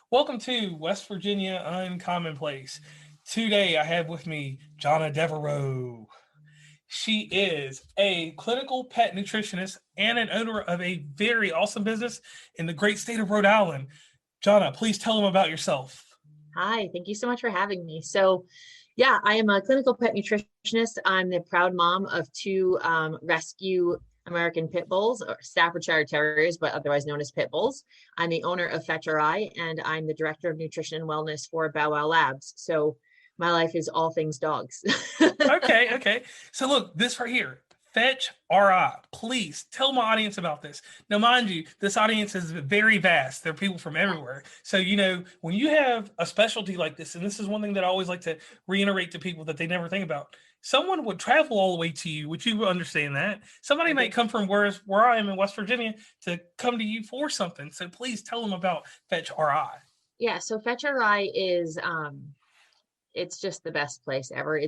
Welcome to West Virginia Uncommonplace. Today I have with me Johnna Devereaux. She is a clinical pet nutritionist and an owner of a very awesome business in the great state of Rhode Island. Johnna, please tell them about yourself. Hi, thank you so much for having me. Yeah, I am a clinical pet nutritionist. I'm the proud mom of two rescue American pit bulls, or Staffordshire Terriers, but otherwise known as pit bulls. I'm the owner of Veterinary, and I'm the director of nutrition and wellness for Bow Wow Labs. So my life is all things dogs. Okay. So look, this right here, Fetch RI. Please tell my audience about this. Now, mind you, this audience is very vast. There are people from everywhere. So, when you have a specialty like this, and this is one thing that I always like to reiterate to people that they never think about, someone would travel all the way to you. Would you understand that? Somebody might come from where I am in West Virginia to come to you for something. So please tell them about Fetch RI. Yeah, so Veterinary is it's just the best place ever.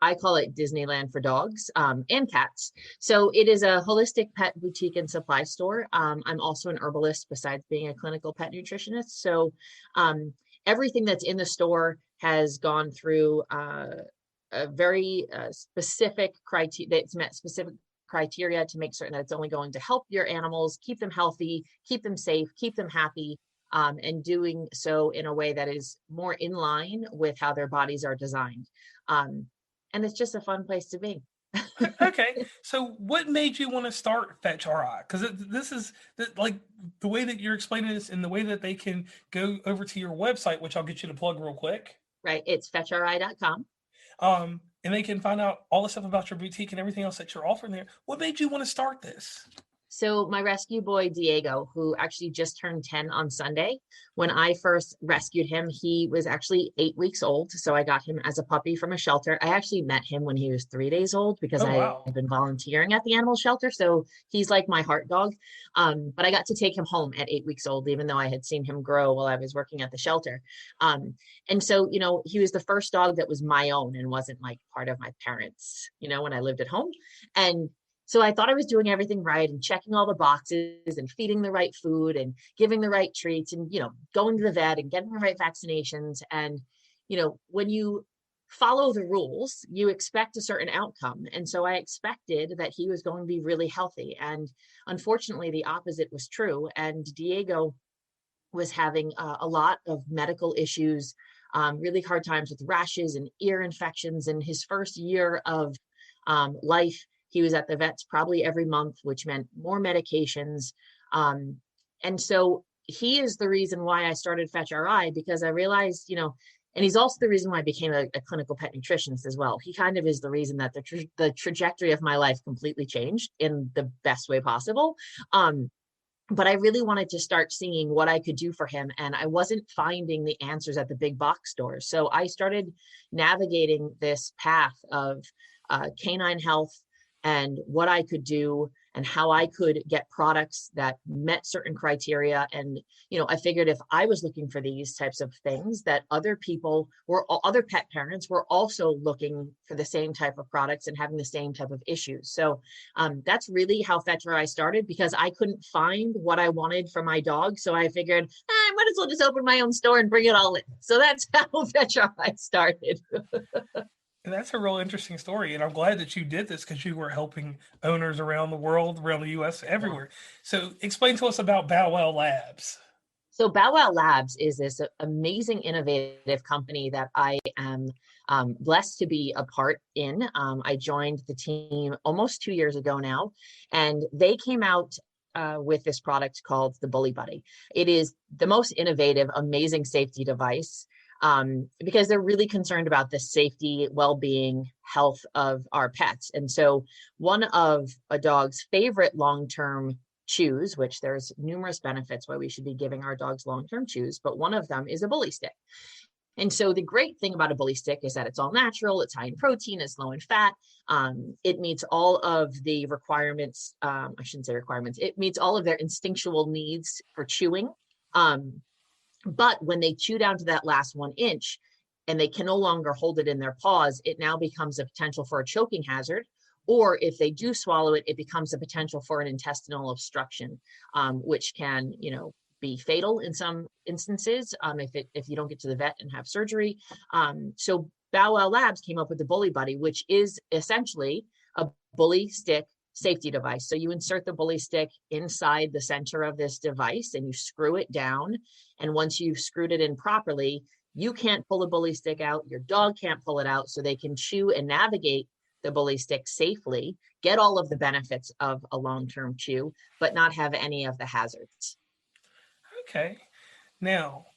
I call it Disneyland for dogs and cats. So it is a holistic pet boutique and supply store. I'm also an herbalist besides being a clinical pet nutritionist. So everything that's in the store has gone through a very specific criteria. That's met specific criteria to make certain that it's only going to help your animals, keep them healthy, keep them safe, keep them happy. And doing so in a way that is more in line with how their bodies are designed. And it's just a fun place to be. Okay, so what made you want to start Fetch RI? Because this is like the way that you're explaining this and the way that they can go over to your website, which I'll get you to plug real quick. Right. It's fetchri.com. And they can find out all the stuff about your boutique and everything else that you're offering there. What made you want to start this? So my rescue boy, Diego, who actually just turned 10 on Sunday, when I first rescued him, he was actually 8 weeks old. So I got him as a puppy from a shelter. I actually met him when he was 3 days old because Oh, I wow. had been volunteering at the animal shelter. So he's like my heart dog. But I got to take him home at 8 weeks old, even though I had seen him grow while I was working at the shelter. And so, he was the first dog that was my own and wasn't like part of my parents, when I lived at home. And so I thought I was doing everything right and checking all the boxes and feeding the right food and giving the right treats and, going to the vet and getting the right vaccinations. And, when you follow the rules, you expect a certain outcome. And so I expected that he was going to be really healthy. And unfortunately, the opposite was true. And Diego was having a lot of medical issues, really hard times with rashes and ear infections. In his first year of life, he was at the vets probably every month, which meant more medications. And so he is the reason why I started Fetch RI, because I realized, and he's also the reason why I became a clinical pet nutritionist as well. He kind of is the reason that the trajectory of my life completely changed in the best way possible. But I really wanted to start seeing what I could do for him. And I wasn't finding the answers at the big box stores. So I started navigating this path of canine health and what I could do and how I could get products that met certain criteria. And, I figured if I was looking for these types of things, that other pet parents were also looking for the same type of products and having the same type of issues. So that's really how Veterinary started, because I couldn't find what I wanted for my dog. So I figured I might as well just open my own store and bring it all in. So that's how Veterinary started. And that's a real interesting story. And I'm glad that you did this because you were helping owners around the world, around the US, Yeah. everywhere. So explain to us about Bow Wow Labs. So Bow Wow Labs is this amazing, innovative company that I am blessed to be a part in. I joined the team almost 2 years ago now, and they came out with this product called the Bully Buddy. It is the most innovative, amazing safety device, because they're really concerned about the safety, well-being, health of our pets. And so one of a dog's favorite long-term chews, which there's numerous benefits why we should be giving our dogs long-term chews, but one of them is a bully stick. And so the great thing about a bully stick is that it's all natural, it's high in protein, it's low in fat. It meets all of the requirements. I shouldn't say requirements. It meets all of their instinctual needs for chewing. But when they chew down to that last 1 inch and they can no longer hold it in their paws, it now becomes a potential for a choking hazard. Or if they do swallow it, it becomes a potential for an intestinal obstruction, which can, be fatal in some instances if you don't get to the vet and have surgery. So Bow Wow Labs came up with the Bully Buddy, which is essentially a bully stick safety device. So you insert the bully stick inside the center of this device and you screw it down. And once you've screwed it in properly, you can't pull the bully stick out, your dog can't pull it out, so they can chew and navigate the bully stick safely, get all of the benefits of a long-term chew, but not have any of the hazards. Okay. Now,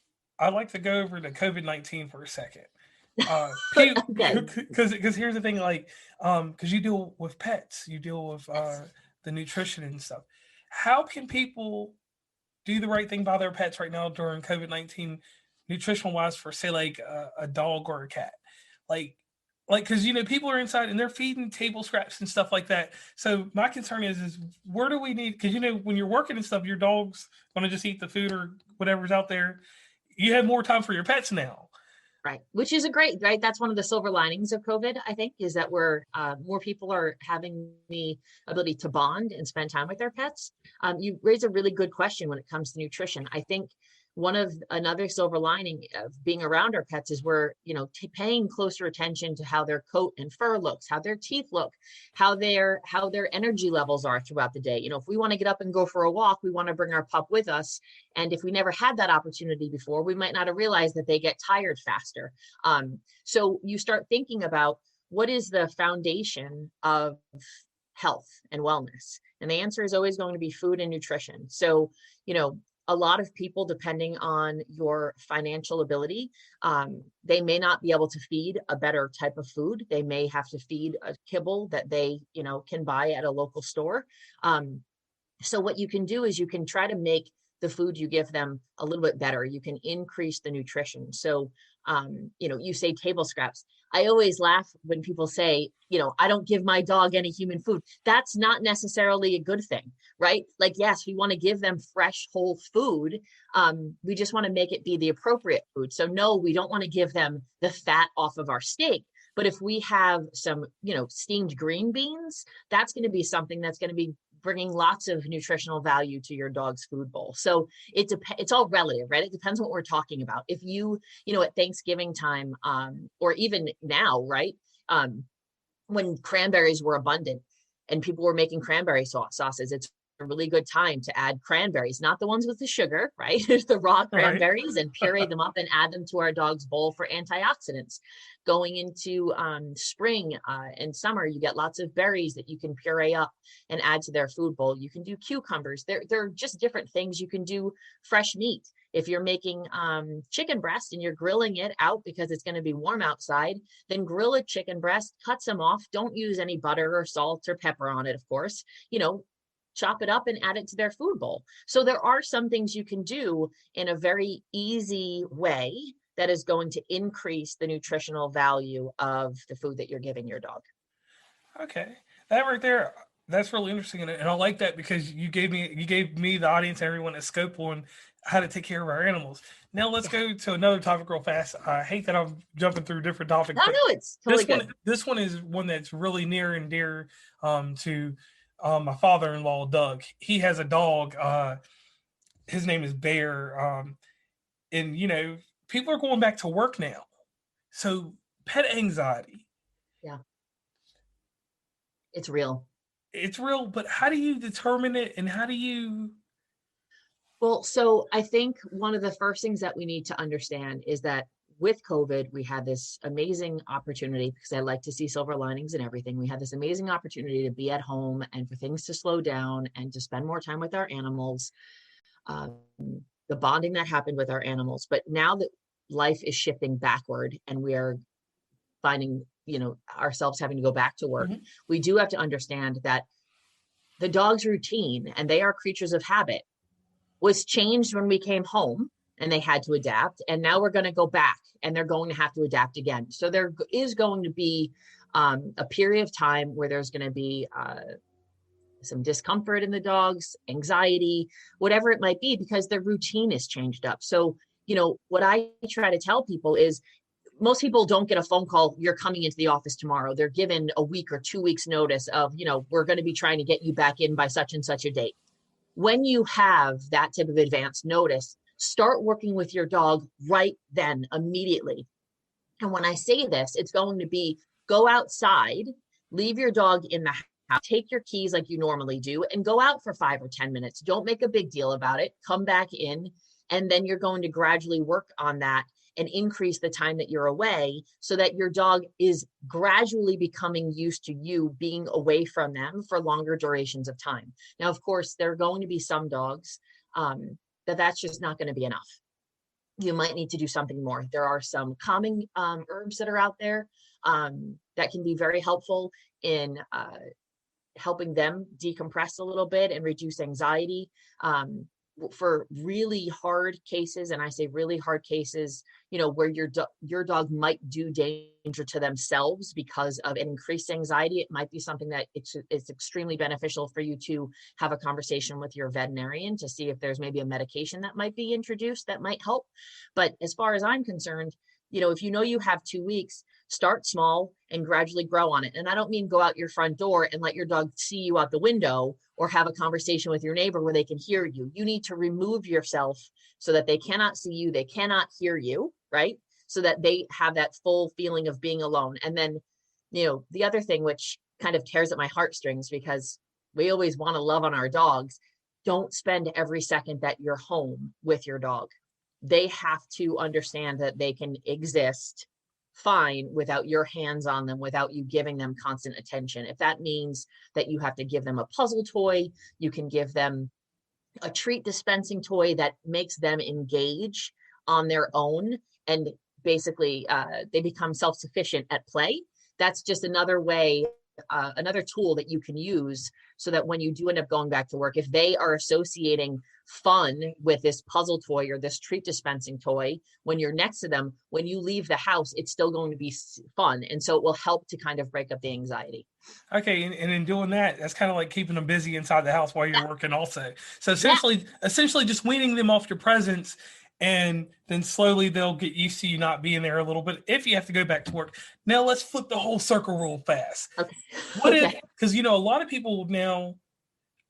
I'd like to go over to COVID-19 for a second. Okay. Because here's the thing, like, because you deal with pets, you deal with the nutrition and stuff. How can people do the right thing by their pets right now during COVID-19, nutritional wise, for say like a dog or a cat, like because people are inside and they're feeding table scraps and stuff like that. So my concern is where do we need, because when you're working and stuff, your dog's going to just eat the food or whatever's out there. You have more time for your pets now. Right. Which is right. That's one of the silver linings of COVID, I think, is that we're more people are having the ability to bond and spend time with their pets. You raise a really good question when it comes to nutrition. I think another silver lining of being around our pets is we're, paying closer attention to how their coat and fur looks, how their teeth look, how their energy levels are throughout the day. If we want to get up and go for a walk, we want to bring our pup with us. And if we never had that opportunity before, we might not have realized that they get tired faster. So you start thinking about what is the foundation of health and wellness? And the answer is always going to be food and nutrition. So, a lot of people, depending on your financial ability, they may not be able to feed a better type of food. They may have to feed a kibble that they, can buy at a local store. So what you can do is you can try to make the food you give them a little bit better. You can increase the nutrition. So, you say table scraps. I always laugh when people say, I don't give my dog any human food. That's not necessarily a good thing, right? Like, yes, we want to give them fresh, whole food. We just want to make it be the appropriate food. So no, we don't want to give them the fat off of our steak. But if we have some, steamed green beans, that's going to be something that's going to be bringing lots of nutritional value to your dog's food bowl. So it's all relative, right? It depends on what we're talking about. If you, at Thanksgiving time, or even now, right? When cranberries were abundant and people were making cranberry sauces, it's a really good time to add cranberries, not the ones with the sugar, right? The raw cranberries, and puree them up and add them to our dog's bowl for antioxidants. Going into spring and summer, you get lots of berries that you can puree up and add to their food bowl. You can do cucumbers. They're just different things. You can do fresh meat. If you're making chicken breast and you're grilling it out because it's going to be warm outside, then grill a chicken breast, cut some off. Don't use any butter or salt or pepper on it, of course. Chop it up and add it to their food bowl. So there are some things you can do in a very easy way that is going to increase the nutritional value of the food that you're giving your dog. Okay. That right there, that's really interesting. And I like that because you gave me, the audience, everyone, a scope on how to take care of our animals. Now let's go to another topic real fast. I hate that I'm jumping through different topics. No, it's totally good. This one is one that's really near and dear to my father-in-law, Doug. He has a dog. His name is Bear. And people are going back to work now. So pet anxiety. Yeah. It's real. It's real, but how do you determine it, and how do you? Well, so I think one of the first things that we need to understand is that with COVID, we had this amazing opportunity, because I like to see silver linings in everything. We had this amazing opportunity to be at home and for things to slow down and to spend more time with our animals, the bonding that happened with our animals. But now that life is shifting backward and we are finding, ourselves having to go back to work, we do have to understand that the dog's routine, and they are creatures of habit, was changed when we came home and they had to adapt. And now we're going to go back and they're going to have to adapt again. So there is going to be a period of time where there's going to be some discomfort in the dogs, anxiety, whatever it might be, because their routine is changed up. So, what I try to tell people is most people don't get a phone call, you're coming into the office tomorrow. They're given a week or 2 weeks notice of, we're going to be trying to get you back in by such and such a date. when you have that type of advanced notice, start working with your dog right then, immediately. And when I say this, it's going to be go outside, leave your dog in the house, take your keys like you normally do, and go out for 5 or 10 minutes. Don't make a big deal about it. Come back in, and then you're going to gradually work on that and increase the time that you're away so that your dog is gradually becoming used to you being away from them for longer durations of time. Now, of course, there are going to be some dogs that's just not going to be enough. You might need to do something more. There are some calming herbs that are out there that can be very helpful in helping them decompress a little bit and reduce anxiety. For really hard cases, and I say really hard cases, where your dog might do danger to themselves because of an increased anxiety, it might be something that it's extremely beneficial for you to have a conversation with your veterinarian to see if there's maybe a medication that might be introduced that might help. But as far as I'm concerned, if you have 2 weeks, start small and gradually grow on it. And I don't mean go out your front door and let your dog see you out the window or have a conversation with your neighbor where they can hear you. You need to remove yourself so that they cannot see you, they cannot hear you, right? So that they have that full feeling of being alone. And then, the other thing which kind of tears at my heartstrings, because we always want to love on our dogs, don't spend every second that you're home with your dog. They have to understand that they can exist fine without your hands on them, without you giving them constant attention. If that means that you have to give them a puzzle toy, you can give them a treat dispensing toy that makes them engage on their own, and basically they become self-sufficient at play. That's just another way, another tool that you can use so that when you do end up going back to work, if they are associating fun with this puzzle toy or this treat dispensing toy, when you're next to them, when you leave the house, it's still going to be fun. And so it will help to kind of break up the anxiety. Okay, and in doing that, that's kind of like keeping them busy inside the house while you're working also. So essentially just weaning them off your presence, and then slowly they'll get used to you not being there a little bit if you have to go back to work. Now let's flip the whole circle real fast. Okay. What if, because a lot of people now,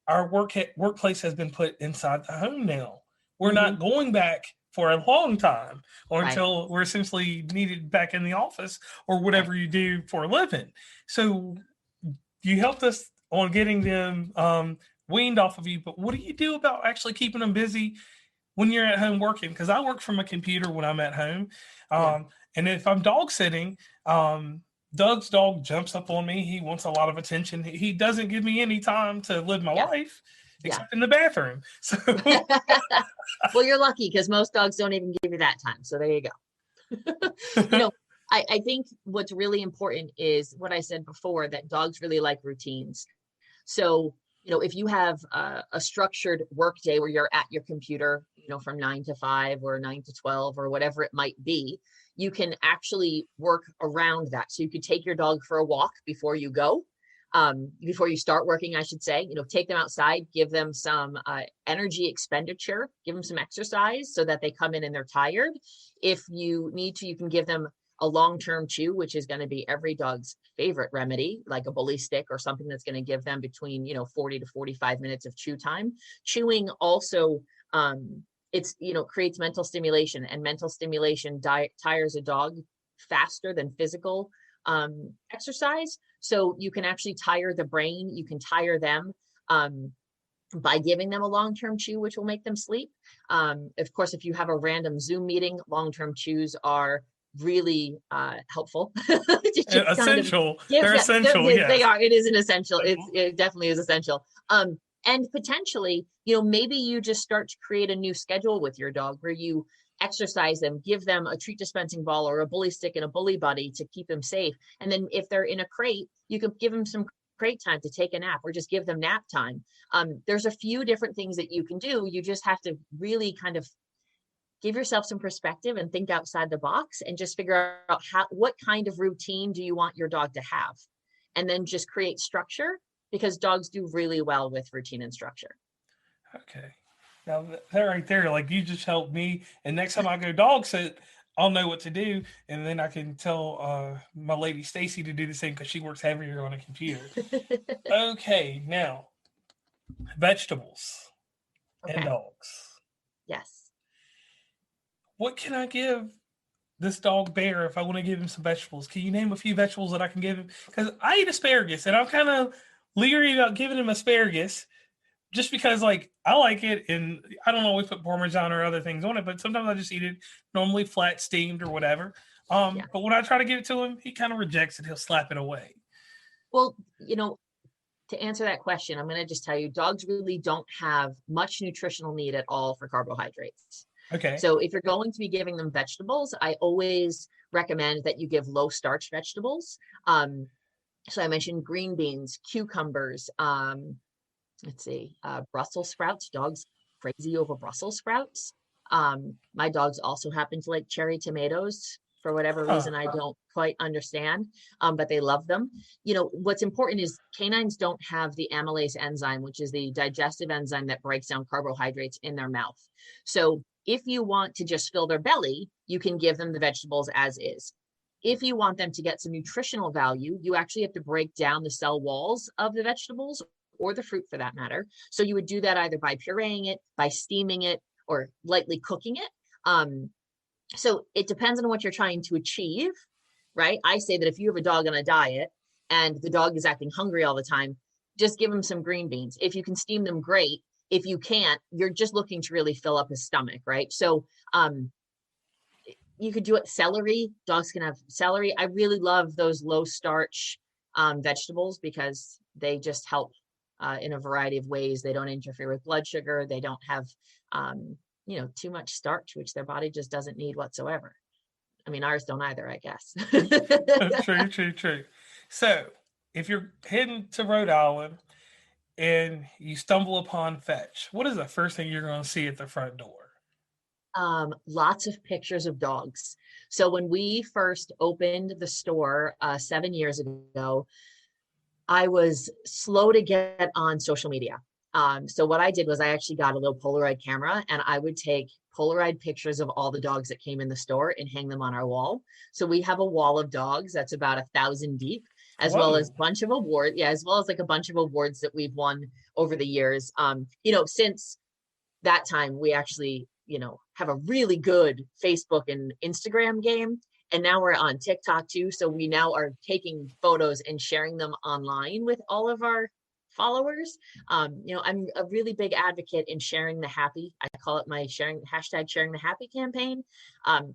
our workplace has been put inside the home now. We're not going back for a long time or until we're essentially needed back in the office or whatever you do for a living. So you helped us on getting them weaned off of you, but what do you do about actually keeping them busy when you're at home working? Because I work from a computer when I'm at home. And if I'm dog sitting, Doug's dog jumps up on me. He wants a lot of attention. He doesn't give me any time to live my life except in the bathroom. So well, you're lucky because most dogs don't even give you that time. So there you go. I think what's really important is what I said before, that dogs really like routines. So, if you have a structured work day where you're at your computer, from 9 to 5 or 9 to 12 or whatever it might be, you can actually work around that. So you could take your dog for a walk before you go, before you start working, I should say. Take them outside, give them some energy expenditure, give them some exercise so that they come in and they're tired. If you need to, you can give them a long-term chew, which is going to be every dog's favorite remedy, like a bully stick or something that's going to give them between 40 to 45 minutes of chew time. Chewing also creates mental stimulation, and mental stimulation tires a dog faster than physical exercise. So you can actually tire the brain, you can tire them by giving them a long-term chew, which will make them sleep. Of course, if you have a random Zoom meeting, long-term chews are really helpful. Essential. They're essential. Yes. They are. It is an essential. It definitely is essential. And potentially, maybe you just start to create a new schedule with your dog where you exercise them, give them a treat dispensing ball or a bully stick and a bully buddy to keep them safe. And then if they're in a crate, you could give them some crate time to take a nap or just give them nap time. There's a few different things that you can do. You just have to really kind of give yourself some perspective and think outside the box and just figure out what kind of routine do you want your dog to have, and then just create structure, because dogs do really well with routine and structure. Okay. Now that right there, like, you just helped me, and next time I go dog sit, I'll know what to do, and then I can tell my lady Stacy to do the same because she works heavier on a computer. Okay, now vegetables. and Okay. dogs. Yes. What can I give this dog Bear if I want to give him some vegetables? Can you name a few vegetables that I can give him? Because I eat asparagus, and I'm kind of leery about giving him asparagus just because, like, I like it, and I don't always put Parmesan or other things on it, but sometimes I just eat it normally flat, steamed, or whatever. Yeah. But when I try to give it to him, he kind of rejects it. He'll slap it away. Well, to answer that question, I'm going to just tell you dogs really don't have much nutritional need at all for carbohydrates. Okay. So if you're going to be giving them vegetables, I always recommend that you give low starch vegetables. So I mentioned green beans, cucumbers, let's see, Brussels sprouts. Dogs crazy over Brussels sprouts. My dogs also happen to like cherry tomatoes for whatever Huh. reason I don't quite understand, but they love them. What's important is canines don't have the amylase enzyme, which is the digestive enzyme that breaks down carbohydrates in their mouth. So if you want to just fill their belly, you can give them the vegetables as is. If you want them to get some nutritional value, you actually have to break down the cell walls of the vegetables or the fruit for that matter. So you would do that either by pureeing it, by steaming it, or lightly cooking it. So it depends on what you're trying to achieve, right? I say that if you have a dog on a diet and the dog is acting hungry all the time, just give him some green beans. If you can steam them, great. If you can't, you're just looking to really fill up his stomach, right? So you could do it. Celery, dogs can have celery. I really love those low starch vegetables because they just help in a variety of ways. They don't interfere with blood sugar. They don't have, too much starch, which their body just doesn't need whatsoever. I mean, ours don't either, I guess. True, true, true. So if you're heading to Rhode Island and you stumble upon Fetch, what is the first thing you're going to see at the front door? Lots of pictures of dogs. So when we first opened the store 7 years ago, I was slow to get on social media. So what I did was I actually got a little Polaroid camera and I would take Polaroid pictures of all the dogs that came in the store and hang them on our wall. So we have a wall of dogs that's about 1,000 deep, as well as Whoa. a bunch of awards. Yeah, as well as like a bunch of awards that we've won over the years. Since that time, we actually, have a really good Facebook and Instagram game. And now we're on TikTok too. So we now are taking photos and sharing them online with all of our followers. I'm a really big advocate in sharing the happy. I call it my sharing the happy campaign.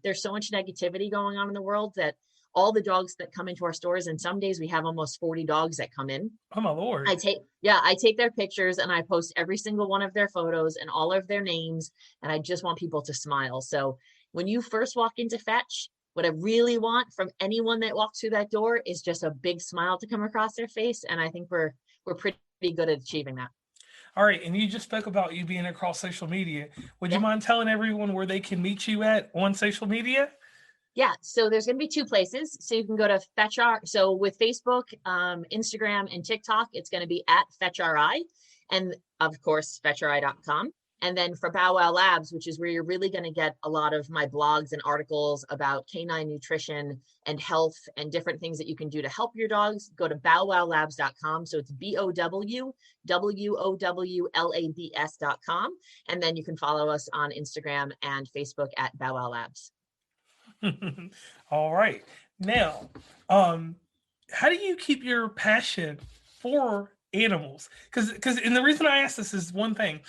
There's so much negativity going on in the world that all the dogs that come into our stores, and some days we have almost 40 dogs that come in. Oh my lord. I take their pictures and I post every single one of their photos and all of their names. And I just want people to smile. So when you first walk into Fetch, what I really want from anyone that walks through that door is just a big smile to come across their face. And I think we're pretty good at achieving that. All right, and you just spoke about you being across social media. Would you Yeah. mind telling everyone where they can meet you at on social media? Yeah, so there's going to be two places. So you can go to FetchR. So with Facebook, Instagram, and TikTok, it's going to be at FetchRI, and of course, FetchRI.com. And then for Bow Wow Labs, which is where you're really going to get a lot of my blogs and articles about canine nutrition and health and different things that you can do to help your dogs, go to bowwowlabs.com. So it's BOWWOWLABS.com. And then you can follow us on Instagram and Facebook at Bow Wow Labs. All right. Now, how do you keep your passion for animals? Because and the reason I ask this is one thing.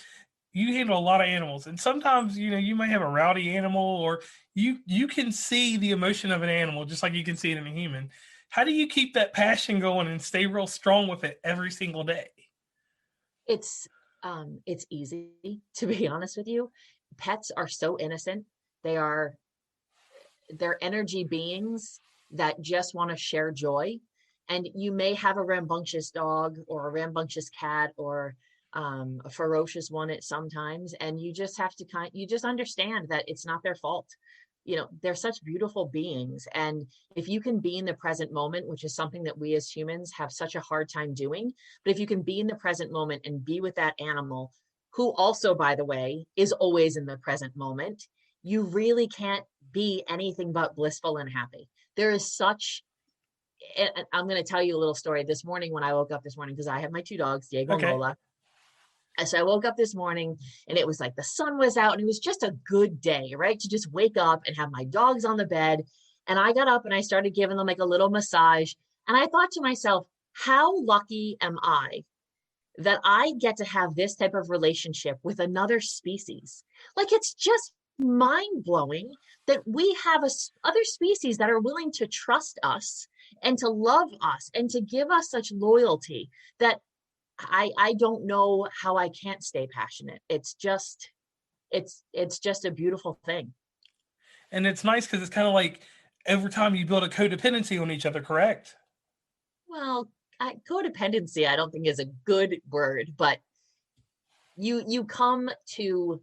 You handle a lot of animals, and sometimes you may have a rowdy animal, or you can see the emotion of an animal just like you can see it in a human. How do you keep that passion going and stay real strong with it every single day? It's easy, to be honest with you. Pets are so innocent. They're energy beings that just want to share joy. And you may have a rambunctious dog or a rambunctious cat or a ferocious one at sometimes, and you just have to you just understand that it's not their fault. They're such beautiful beings, and if you can be in the present moment, which is something that we as humans have such a hard time doing, but if you can be in the present moment and be with that animal, who also, by the way, is always in the present moment, you really can't be anything but blissful and happy. There is such, I'm going to tell you a little story. This morning when I woke up this morning, because I have my two dogs, Diego and Okay. Lola, So I woke up this morning and it was like the sun was out and it was just a good day, right? To just wake up and have my dogs on the bed. And I got up and I started giving them like a little massage. And I thought to myself, how lucky am I that I get to have this type of relationship with another species? Like, it's just mind blowing that we have other species that are willing to trust us and to love us and to give us such loyalty that I don't know how I can't stay passionate. It's just a beautiful thing. And it's nice because it's kind of like over time you build a codependency on each other, correct? Well, codependency, I don't think is a good word, but you come to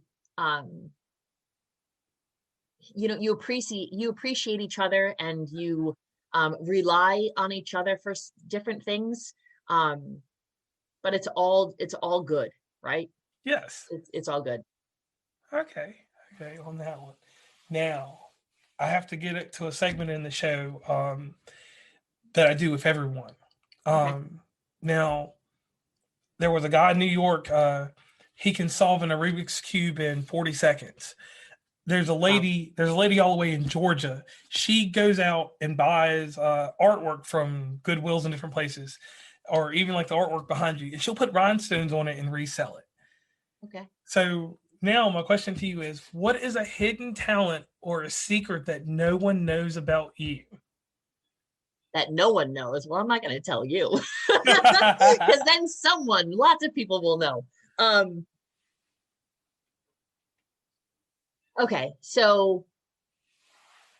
you appreciate each other, and you rely on each other for different things. But it's all good, right? Yes. It's all good. Okay. Okay. On that one. Now, I have to get it to a segment in the show that I do with everyone. Okay. Now, there was a guy in New York. He can solve an Rubik's cube in 40 seconds. There's a Wow. lady. There's a lady all the way in Georgia. She goes out and buys artwork from Goodwills and different places, or even like the artwork behind you, and she'll put rhinestones on it and resell it. Okay. So now my question to you is, what is a hidden talent or a secret that no one knows about you? That no one knows. Well, I'm not going to tell you because then lots of people will know. Okay, so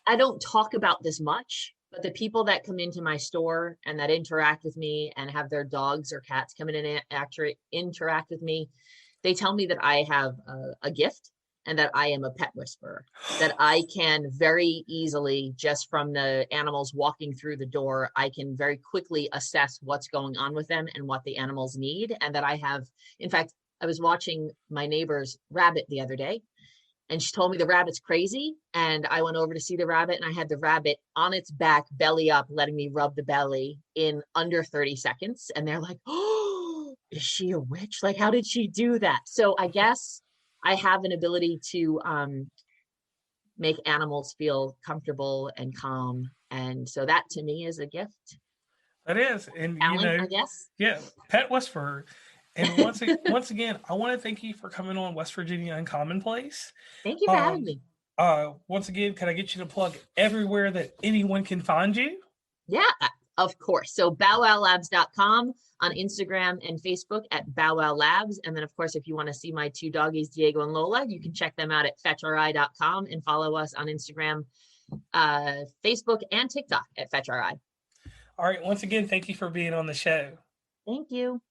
I don't talk about this much, but the people that come into my store and that interact with me and have their dogs or cats come in and interact with me, they tell me that I have a gift and that I am a pet whisperer, that I can very easily, just from the animals walking through the door, I can very quickly assess what's going on with them and what the animals need. And that I have, in fact, I was watching my neighbor's rabbit the other day, and she told me the rabbit's crazy. And I went over to see the rabbit, and I had the rabbit on its back, belly up, letting me rub the belly in under 30 seconds. And they're like, oh, is she a witch? Like, how did she do that? So I guess I have an ability to make animals feel comfortable and calm. And so that to me is a gift. That is, and Talent, I guess. yeah, pet whisperer. And once again, I want to thank you for coming on West Virginia Uncommon Place. Thank you for having Um, me. Once again, can I get you to plug everywhere that anyone can find you? Yeah, of course. So bowwowlabs.com, on Instagram and Facebook at bowwowlabs. And then, of course, if you want to see my two doggies, Diego and Lola, you can check them out at fetchri.com and follow us on Instagram, Facebook, and TikTok at fetchri. All right. Once again, thank you for being on the show. Thank you.